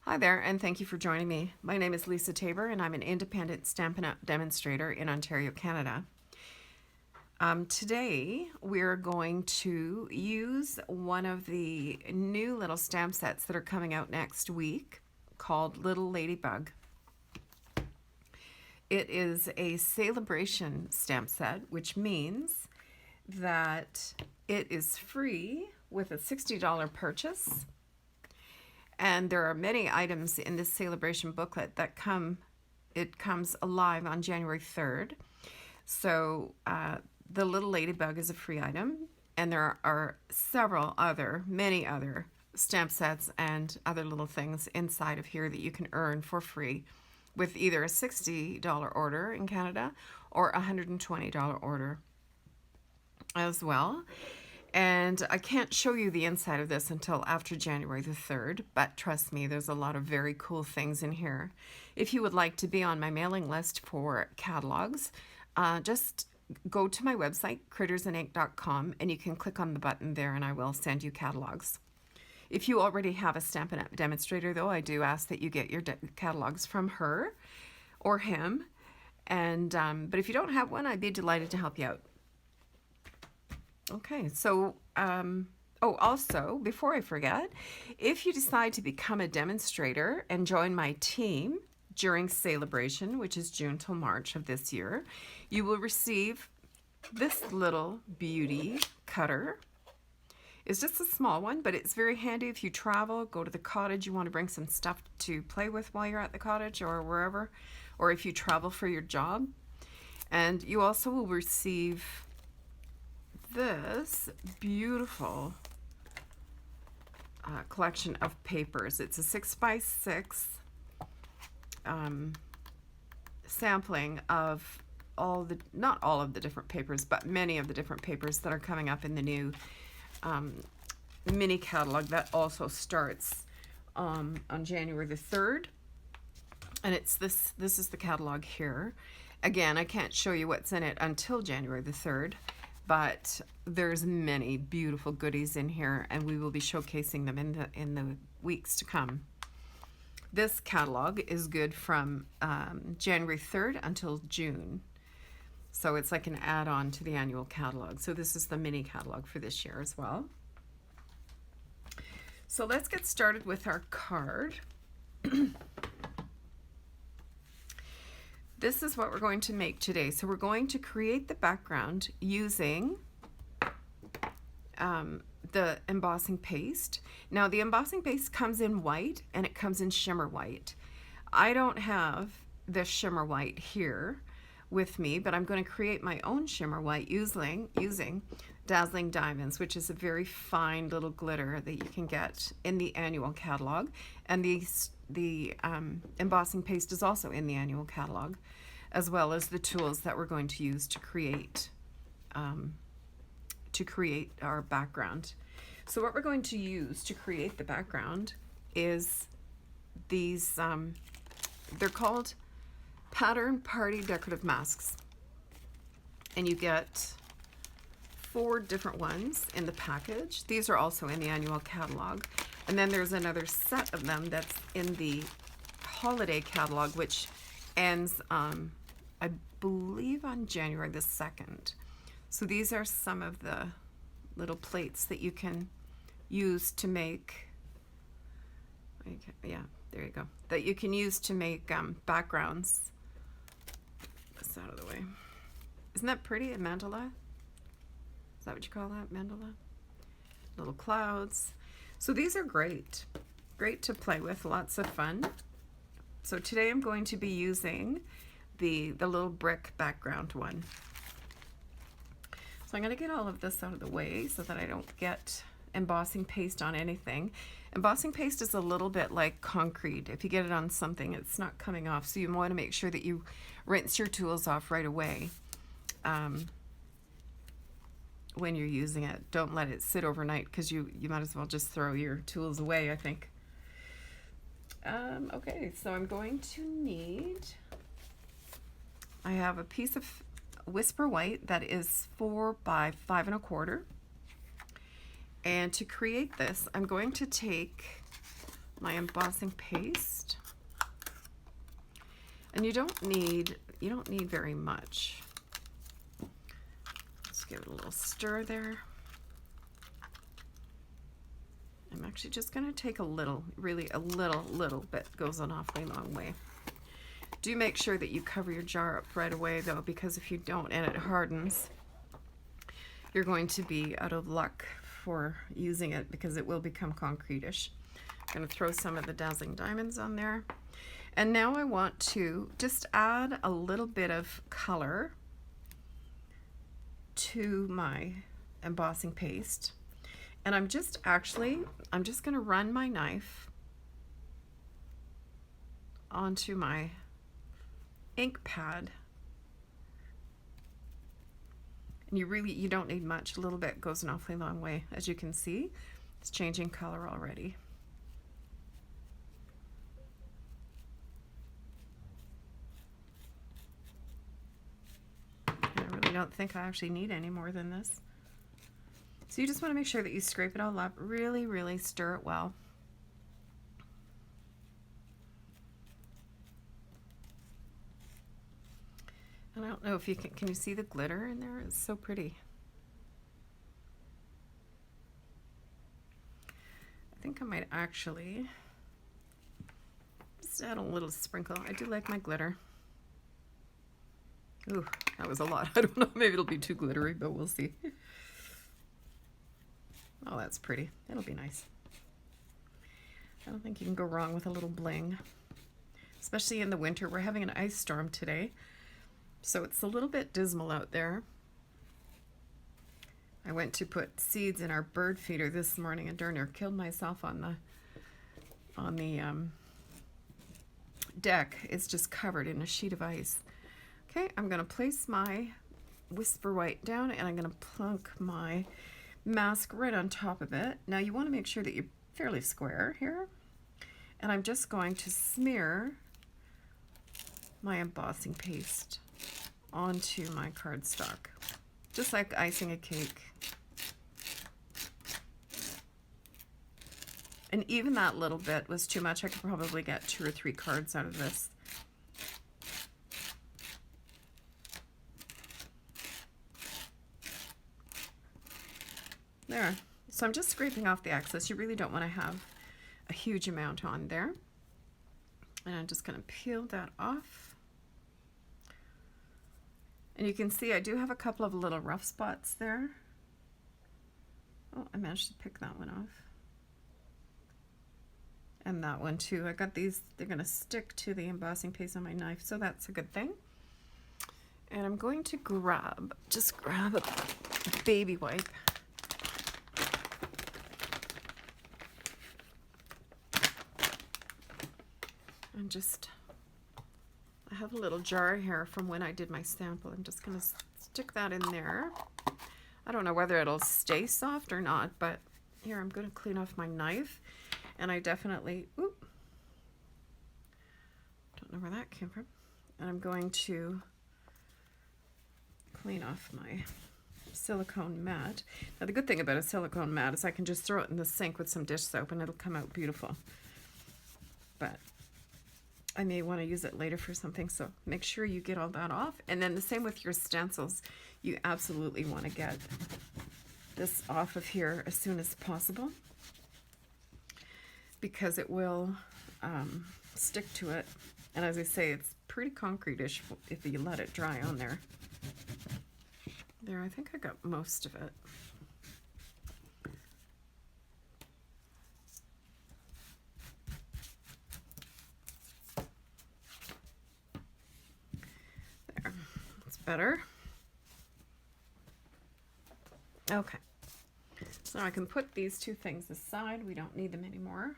Hi there, and thank you for joining me. My name is Lisa Tabor, and I'm an independent Stampin' Up! Demonstrator in Ontario, Canada. Today, we're going to use one of the new little stamp sets that are coming out next week called Little Ladybug. It is a Sale-a-bration stamp set, which means that it is free with a $60 purchase. And there are many items in this Sale-a-bration booklet that comes alive on January 3rd. So the Little Ladybug is a free item, and there are many other stamp sets and other little things inside of here that you can earn for free with either a $60 order in Canada or a $120 order as well. And I can't show you the inside of this until after January the 3rd, but trust me, there's a lot of very cool things in here. If you would like to be on my mailing list for catalogs, just go to my website, critters'nink.com, and you can click on the button there and I will send you catalogs. If you already have a Stampin' Up! Demonstrator, though, I do ask that you get your catalogs from her or him. And but if you don't have one, I'd be delighted to help you out. Okay, so, also, before I forget, if you decide to become a demonstrator and join my team during Sale-a-bration, which is June till March of this year, you will receive this little beauty cutter. It's just a small one, but it's very handy if you travel, go to the cottage, you want to bring some stuff to play with while you're at the cottage or wherever, or if you travel for your job. And you also will receive this beautiful collection of papers. It's a 6x6 sampling of not all of the different papers, but many of the different papers that are coming up in the new mini catalog that also starts on January the 3rd. And it's this is the catalog here. Again, I can't show you what's in it until January the 3rd. But there's many beautiful goodies in here, and we will be showcasing them in the weeks to come. This catalog is good from January 3rd until June. So it's like an add-on to the annual catalog. So this is the mini catalog for this year as well. So let's get started with our card. This is what we're going to make today. So we're going to create the background using the embossing paste. Now the embossing paste comes in white and it comes in shimmer white. I don't have the shimmer white here with me, but I'm going to create my own shimmer white using Dazzling Diamonds, which is a very fine little glitter that you can get in the annual catalog. And the embossing paste is also in the annual catalog, as well as the tools that we're going to use to create our background. So what we're going to use to create the background is these, they're called Pattern Party Decorative Masks. And you get 4 different ones in the package. These are also in the annual catalog. And then there's another set of them that's in the holiday catalog, which ends, I believe, on January the 2nd. So these are some of the little plates that you can use to make, yeah, there you go, that you can use to make backgrounds. Get this out of the way. Isn't that pretty, a mandala? Is that what you call that, mandala? Little clouds. So these are great to play with, lots of fun. So today I'm going to be using the little brick background one. So I'm going to get all of this out of the way so that I don't get embossing paste on anything. Embossing paste is a little bit like concrete. If you get it on something, it's not coming off. So you want to make sure that you rinse your tools off right away. When you're using it, don't let it sit overnight, because you might as well just throw your tools away, I think. Okay, so I'm going to need, I have a piece of Whisper White that is 4 by 5 1/4. And to create this, I'm going to take my embossing paste. And you don't need very much. Let's give it a little stir there. I'm actually just going to take a little, really a little bit, goes an awfully long way. Do make sure that you cover your jar up right away though, because if you don't and it hardens, you're going to be out of luck for using it because it will become concrete-ish. I'm going to throw some of the Dazzling Diamonds on there. And now I want to just add a little bit of color to my embossing paste. And I'm just going to run my knife onto my ink pad. And you don't need much. A little bit goes an awfully long way. As you can see, it's changing color already. I don't think I actually need any more than this. So you just want to make sure that you scrape it all up, really stir it well. And I don't know if you can you see the glitter in there? It's so pretty. I think I might actually just add a little sprinkle. I do like my glitter. Ooh, that was a lot. I don't know, maybe it'll be too glittery, but we'll see. Oh, that's pretty. It'll be nice. I don't think you can go wrong with a little bling, especially in the winter. We're having an ice storm today, so it's a little bit dismal out there. I went to put seeds in our bird feeder this morning and darn near killed myself on the deck. It's just covered in a sheet of ice. Okay, I'm going to place my Whisper White down and I'm going to plunk my mask right on top of it. Now you want to make sure that you're fairly square here. And I'm just going to smear my embossing paste onto my cardstock, just like icing a cake. And even that little bit was too much. I could probably get 2 or 3 cards out of this. There. So I'm just scraping off the excess. You really don't want to have a huge amount on there. And I'm just going to peel that off. And you can see I do have a couple of little rough spots there. Oh, I managed to pick that one off. And that one too. I got these, they're going to stick to the embossing paste on my knife, so that's a good thing. And I'm going to just grab a baby wipe. And I have a little jar here from when I did my sample. I'm just going to stick that in there. I don't know whether it'll stay soft or not, but here I'm going to clean off my knife. And I definitely, don't know where that came from. And I'm going to clean off my silicone mat. Now the good thing about a silicone mat is I can just throw it in the sink with some dish soap and it'll come out beautiful. But I may want to use it later for something, so make sure you get all that off. And then the same with your stencils. You absolutely want to get this off of here as soon as possible, because it will stick to it. And as I say, it's pretty concrete-ish if you let it dry on there. There, I think I got most of it. There, that's better. Okay, so I can put these two things aside. We don't need them anymore.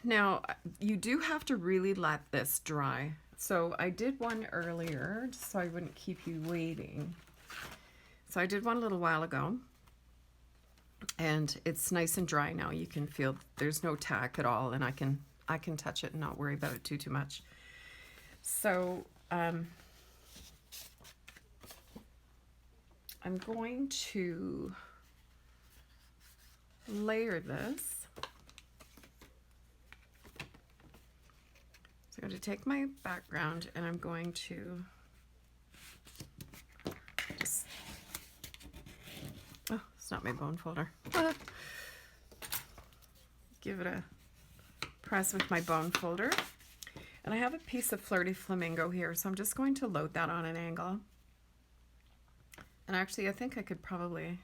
Now, you do have to really let this dry. So I did one earlier, just so I wouldn't keep you waiting. So I did one a little while ago, and it's nice and dry now. You can feel there's no tack at all, and I can touch it and not worry about it too much. So I'm going to layer this So I'm going to take my background and I'm going to just, oh, it's not my bone folder. Give it a press with my bone folder. And I have a piece of Flirty Flamingo here, so I'm just going to load that on an angle. And actually, I think I could probably,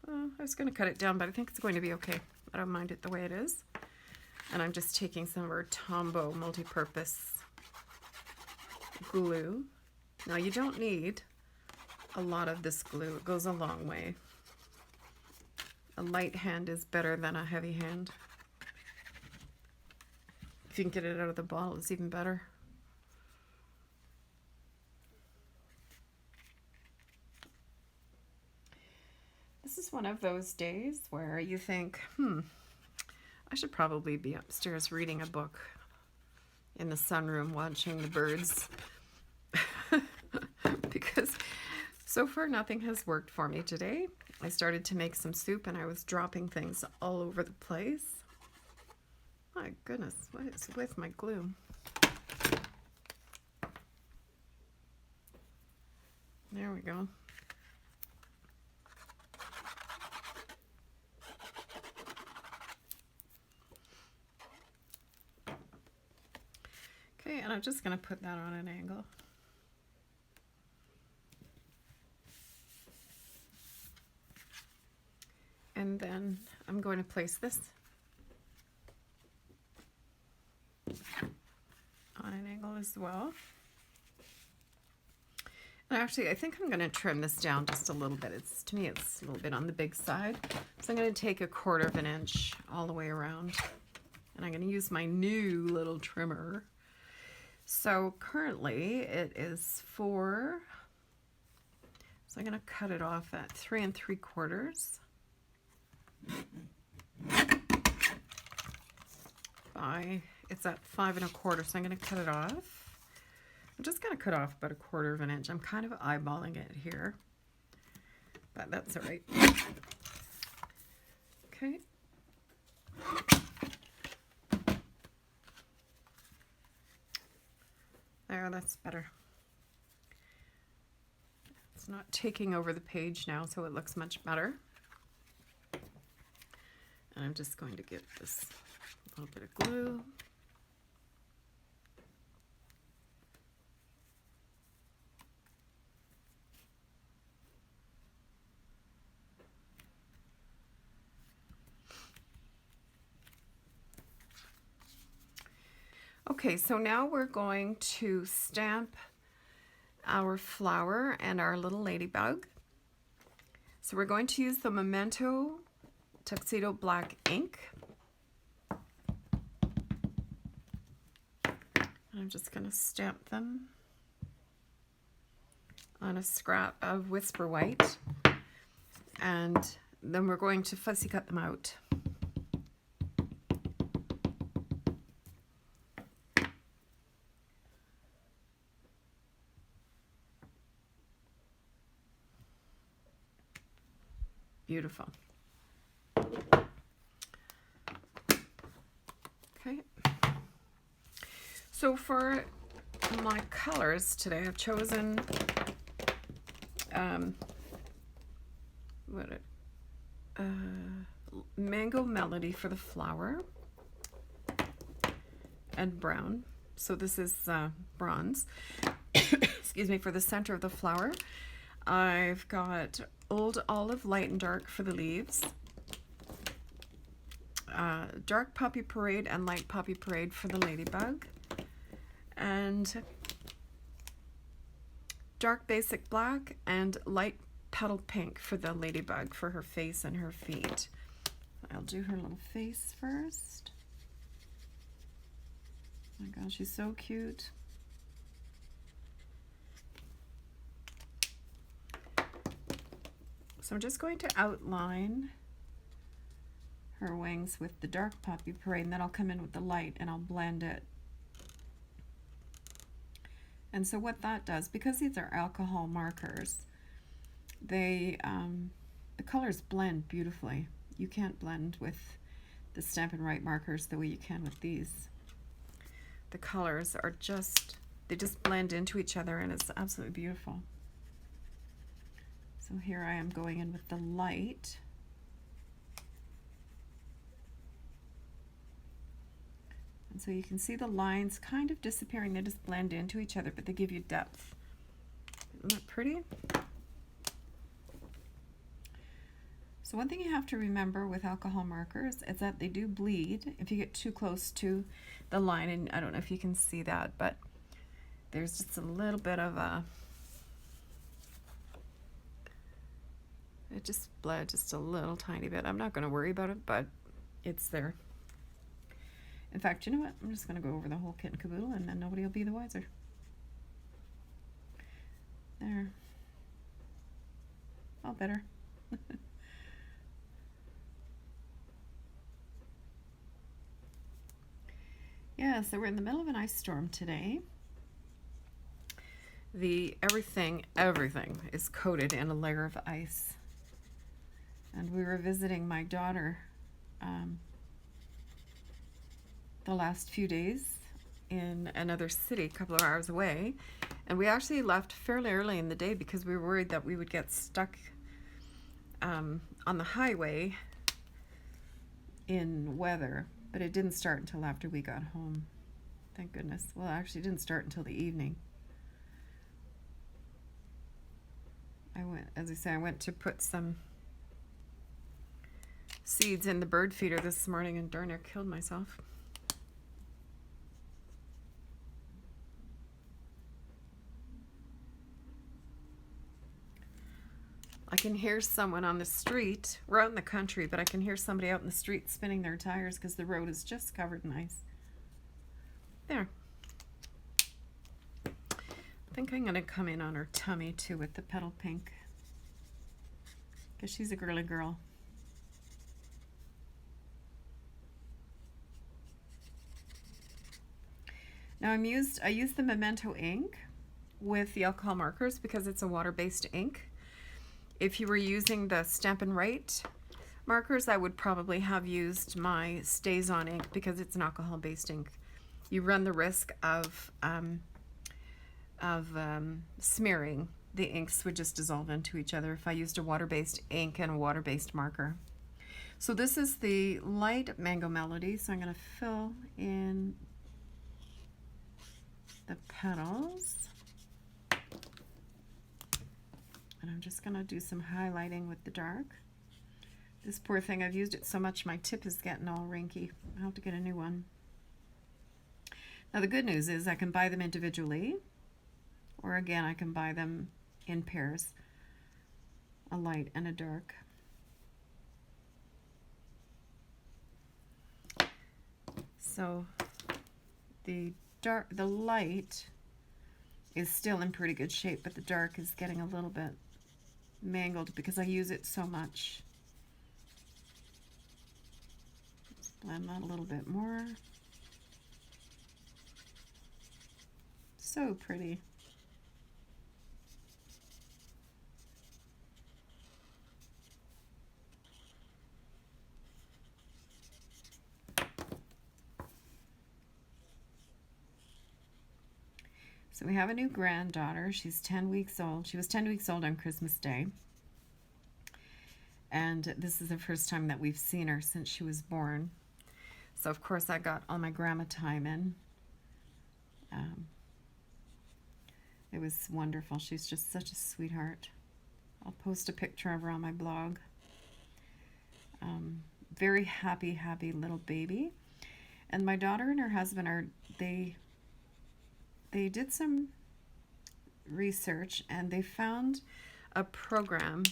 I was going to cut it down, but I think it's going to be okay. I don't mind it the way it is. And I'm just taking some of our Tombow multi-purpose glue. Now, you don't need a lot of this glue. It goes a long way. A light hand is better than a heavy hand. If you can get it out of the bottle, it's even better. This is one of those days where you think, I should probably be upstairs reading a book in the sunroom watching the birds. Because so far nothing has worked for me today. I started to make some soup and I was dropping things all over the place. My goodness, what is with my glue? There we go. Okay, and I'm just going to put that on an angle. And then I'm going to place this on an angle as well. And actually, I think I'm going to trim this down just a little bit. To me, it's a little bit on the big side. So I'm going to take 1/4 of an inch all the way around. And I'm going to use my new little trimmer. So currently it is 4. So I'm going to cut it off at 3 3/4. It's at 5 1/4, so I'm going to cut it off. I'm just going to cut off about 1/4 of an inch. I'm kind of eyeballing it here, but that's all right. Okay. There, that's better. It's not taking over the page now, so it looks much better. And I'm just going to give this a little bit of glue. Okay, so now we're going to stamp our flower and our little ladybug. So we're going to use the Memento Tuxedo Black ink. I'm just going to stamp them on a scrap of Whisper White, and then we're going to fussy cut them out. Beautiful. Okay. So for my colors today, I've chosen Mango Melody for the flower and brown. So this is bronze. Excuse me, for the center of the flower. I've got Old Olive Light and Dark for the leaves. Dark Poppy Parade and Light Poppy Parade for the ladybug. And Dark Basic Black and Light Petal Pink for the ladybug, for her face and her feet. I'll do her little face first. Oh my gosh, she's so cute. So I'm just going to outline her wings with the Dark Poppy Parade, and then I'll come in with the light and I'll blend it. And so what that does, because these are alcohol markers, they the colors blend beautifully. You can't blend with the Stampin' Up markers the way you can with these. The colors are just, they just blend into each other, and it's absolutely beautiful. So here I am going in with the light. And so you can see the lines kind of disappearing. They just blend into each other, but they give you depth. Isn't that pretty? So one thing you have to remember with alcohol markers is that they do bleed if you get too close to the line, and I don't know if you can see that, but there's just a little bit of a, it just bled just a little tiny bit. I'm not going to worry about it, but it's there. In fact, you know what? I'm just going to go over the whole kit and caboodle, and then nobody will be the wiser. There. All better. Yeah, so we're in the middle of an ice storm today. Everything is coated in a layer of ice. And we were visiting my daughter the last few days in another city, a couple of hours away. And we actually left fairly early in the day because we were worried that we would get stuck on the highway in weather. But it didn't start until after we got home. Thank goodness. Well, actually, it didn't start until the evening. As I say, I went to put some seeds in the bird feeder this morning, and darn, I killed myself. I can hear someone on the street. We're out in the country, but I can hear somebody out in the street spinning their tires because the road is just covered in ice. There. I think I'm going to come in on her tummy too with the petal pink, because she's a girly girl. Now I used the Memento ink with the alcohol markers because it's a water-based ink. If you were using the Stampin' Up markers, I would probably have used my Stays On ink because it's an alcohol-based ink. You run the risk of smearing. The inks would just dissolve into each other if I used a water-based ink and a water-based marker. So this is the light Mango Melody, so I'm going to fill in the petals. And I'm just going to do some highlighting with the dark. This poor thing, I've used it so much my tip is getting all wrinky. I'll have to get a new one. Now the good news is I can buy them individually, or again I can buy them in pairs, a light and a dark. So the light is still in pretty good shape, but the dark is getting a little bit mangled because I use it so much. Let's blend that a little bit more. So pretty. So we have a new granddaughter. She's 10 weeks old. She was 10 weeks old on Christmas Day. And this is the first time that we've seen her since she was born. So of course I got all my grandma time in. It was wonderful. She's just such a sweetheart. I'll post a picture of her on my blog. Very happy little baby. And my daughter and her husband they did some research and they found a program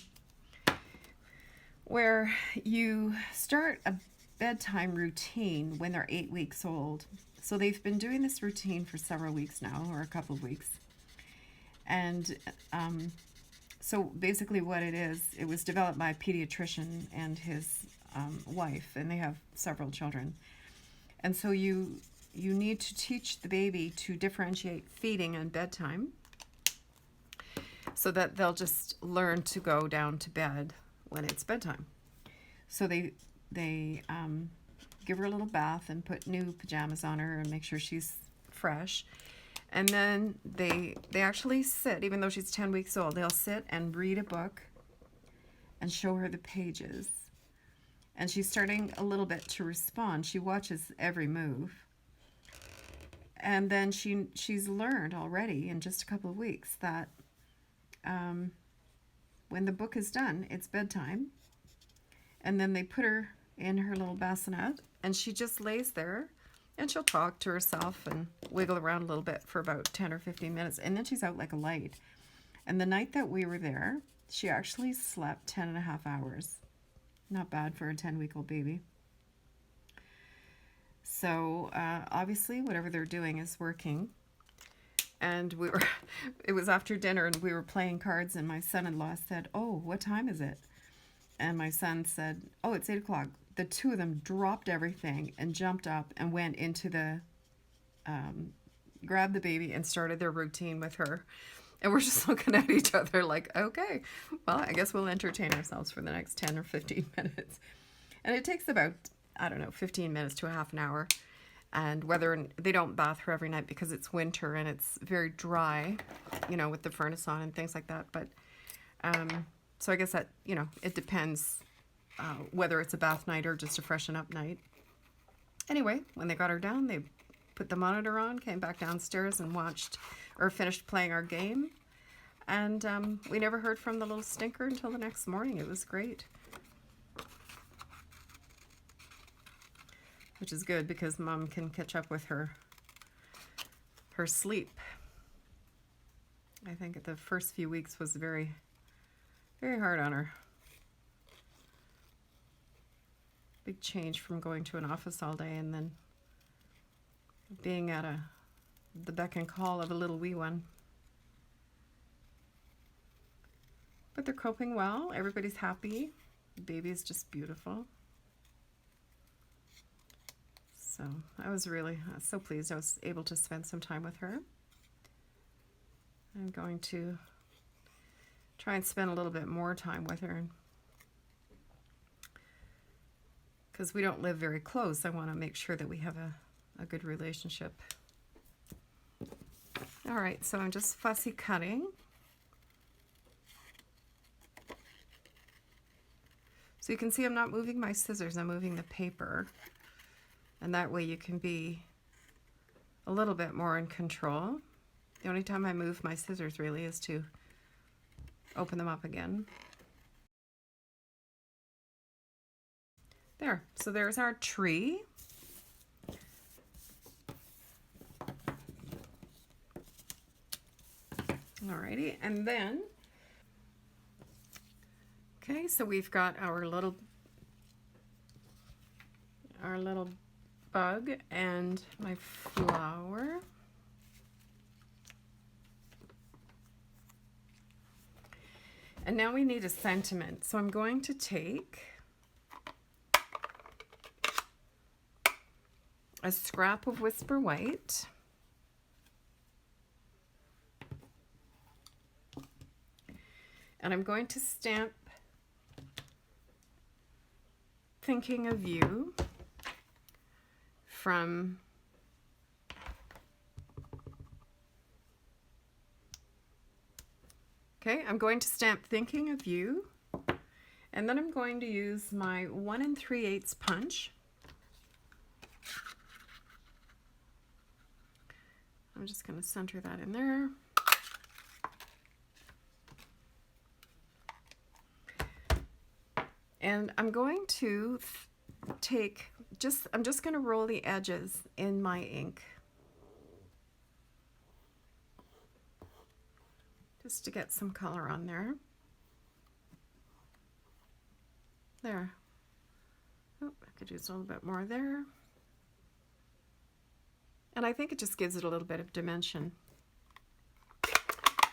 where you start a bedtime routine when they're 8 weeks old. So they've been doing this routine for several weeks now, or a couple of weeks. And so basically what it is, it was developed by a pediatrician and his wife, and they have several children. And so you need to teach the baby to differentiate feeding and bedtime so that they'll just learn to go down to bed when it's bedtime. So they give her a little bath and put new pajamas on her and make sure she's fresh. And then they actually sit, even though she's 10 weeks old, they'll sit and read a book and show her the pages. And she's starting a little bit to respond. She watches every move. And then she's learned already in just a couple of weeks that when the book is done, it's bedtime. And then they put her in her little bassinet, and she just lays there, and she'll talk to herself and wiggle around a little bit for about 10 or 15 minutes, and then she's out like a light. And the night that we were there, she actually slept 10 and a half hours. Not bad for a 10-week-old baby. So obviously whatever they're doing is working. And it was after dinner and we were playing cards, and my son-in-law said, "Oh, what time is it?" And my son said, "Oh, it's 8 o'clock. The two of them dropped everything and jumped up and went into the, grabbed the baby and started their routine with her. And we're just looking at each other like, okay, well, I guess we'll entertain ourselves for the next 10 or 15 minutes. And it takes about, I don't know, 15 minutes to a half an hour. And whether they don't bath her every night because it's winter and it's very dry, you know, with the furnace on and things like that. But so I guess that, you know, it depends whether it's a bath night or just a freshen up night. Anyway, when they got her down, they put the monitor on, came back downstairs and watched or finished playing our game. And we never heard from the little stinker until the next morning. It was great. Which is good because Mom can catch up with her sleep. I think the first few weeks was very, very hard on her. Big change from going to an office all day and then being at the beck and call of a little wee one. But they're coping well. Everybody's happy. The baby is just beautiful. So I was so pleased I was able to spend some time with her. I'm going to try and spend a little bit more time with her. Because we don't live very close, I want to make sure that we have a good relationship. All right, so I'm just fussy cutting. So you can see I'm not moving my scissors, I'm moving the paper. And that way you can be a little bit more in control. The only time I move my scissors really is to open them up again. There, so there's our tree. Alrighty, and then, okay, so we've got our little bug and my flower. And now we need a sentiment. So I'm going to take a scrap of Whisper White, and I'm going to stamp Thinking of You from I'm going to stamp Thinking of You, and then I'm going to use my 1 3/8 punch. I'm just going to center that in there. And I'm going to take I'm just going to roll the edges in my ink. Just to get some color on there. There. Oh, I could use a little bit more there. And I think it just gives it a little bit of dimension.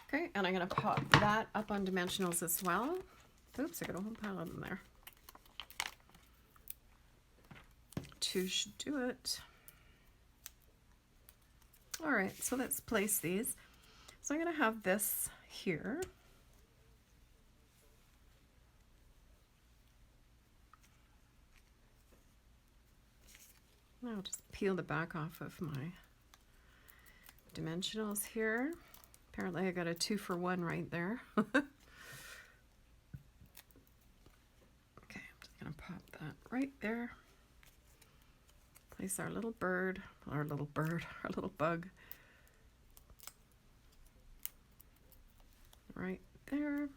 Okay, and I'm going to pop that up on dimensionals as well. Oops, I got a whole pile of them there. 2 should do it. All right, so let's place these. So I'm going to have this here. I'll just peel the back off of my dimensionals here. Apparently I got a 2-for-1 right there. Okay, I'm just gonna pop that right there. Place our little bird, our little bug right there.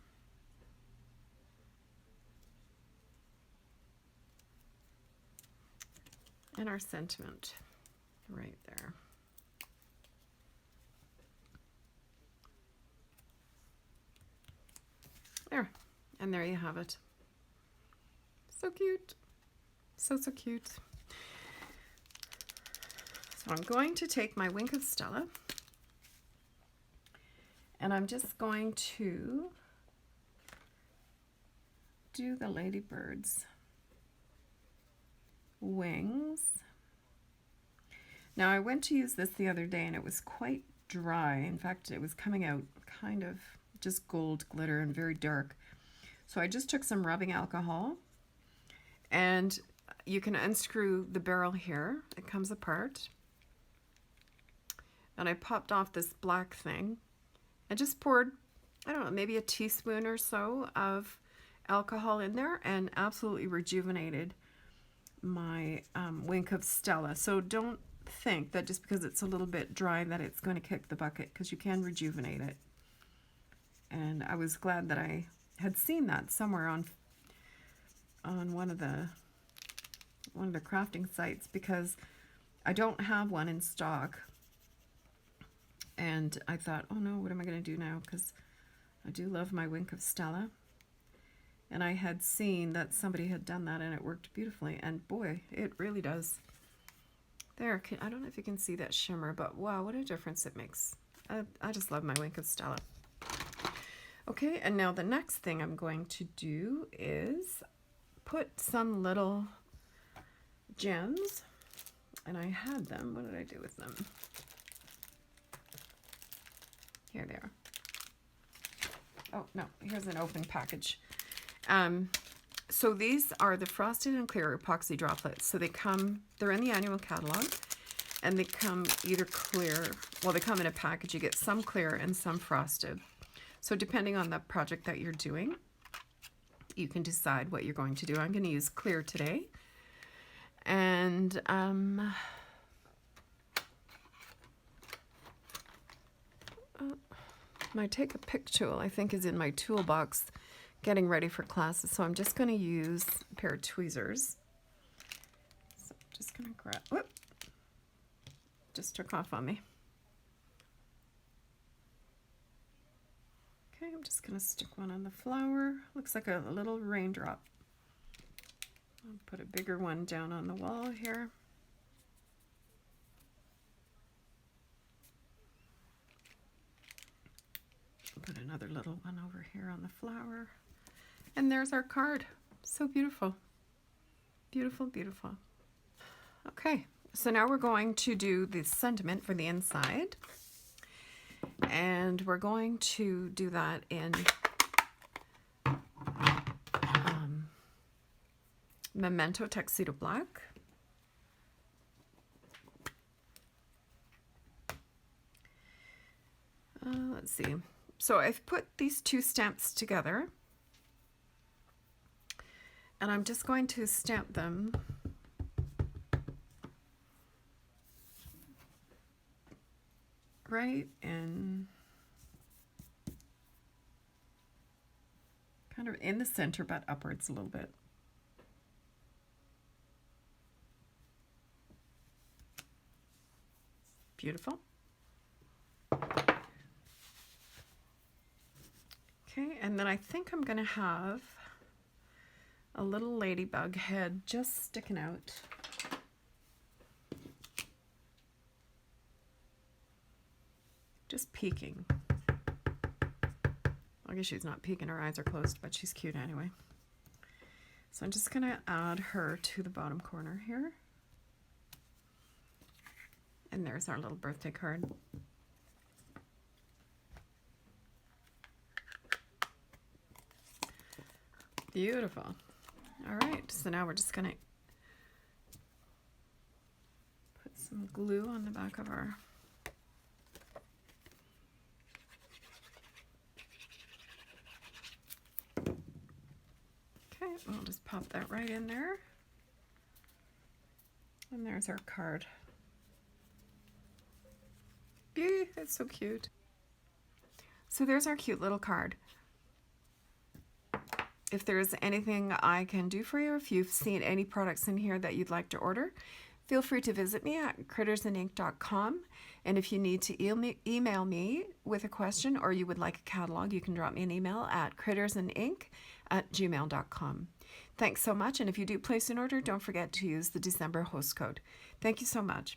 And our sentiment right there. There, and there you have it. So cute. So cute. So I'm going to take my Wink of Stella and I'm just going to do the ladybird's wings. Now I went to use this the other day and it was quite dry. In fact, it was coming out kind of just gold glitter and very dark. So I just took some rubbing alcohol, and you can unscrew the barrel here. It comes apart. And I popped off this black thing and just poured, I don't know, maybe a teaspoon or so of alcohol in there and absolutely rejuvenated my Wink of Stella. So don't think that just because it's a little bit dry that it's going to kick the bucket, because you can rejuvenate it. And I was glad that I had seen that somewhere on one of the crafting sites, because I don't have one in stock. And I thought, oh no, what am I going to do now? Because I do love my Wink of Stella. And I had seen that somebody had done that and it worked beautifully. And boy, it really does. There, I don't know if you can see that shimmer, but wow, what a difference it makes. I just love my Wink of Stella. Okay, and now the next thing I'm going to do is put some little gems. And I had them. What did I do with them? Here they are. Oh, no, here's an open package. So these are the frosted and clear epoxy droplets. So they're in the annual catalog, and they come either clear, well, they come in a package. You get some clear and some frosted. So depending on the project that you're doing, you can decide what you're going to do. I'm going to use clear today. And my take a pick tool, I think, is in my toolbox getting ready for classes. So I'm just going to use a pair of tweezers. So I'm just going to grab, whoop, just took off on me. Okay, I'm just going to stick one on the flower. Looks like a little raindrop. I'll put a bigger one down on the wall here. Put another little one over here on the flower. And there's our card. So beautiful. Beautiful, beautiful. Okay, so now we're going to do the sentiment for the inside. And we're going to do that in Memento Tuxedo Black. Let's see. So I've put these two stamps together, and I'm just going to stamp them right in, kind of in the center, but upwards a little bit. Beautiful. Okay, and then I think I'm going to have a little ladybug head just sticking out. Just peeking. I guess she's not peeking, her eyes are closed, but she's cute anyway. So I'm just going to add her to the bottom corner here. And there's our little birthday card. Beautiful. All right, so now we're just going to some glue on the back of our okay, we'll just pop that right in there. And there's our card. Yay, that's so cute. So there's our cute little card. If there's anything I can do for you, if you've seen any products in here that you'd like to order, feel free to visit me at crittersandink.com. And if you need to email me with a question or you would like a catalog, you can drop me an email at crittersandink@gmail.com. Thanks so much, and if you do place an order, don't forget to use the December host code. Thank you so much.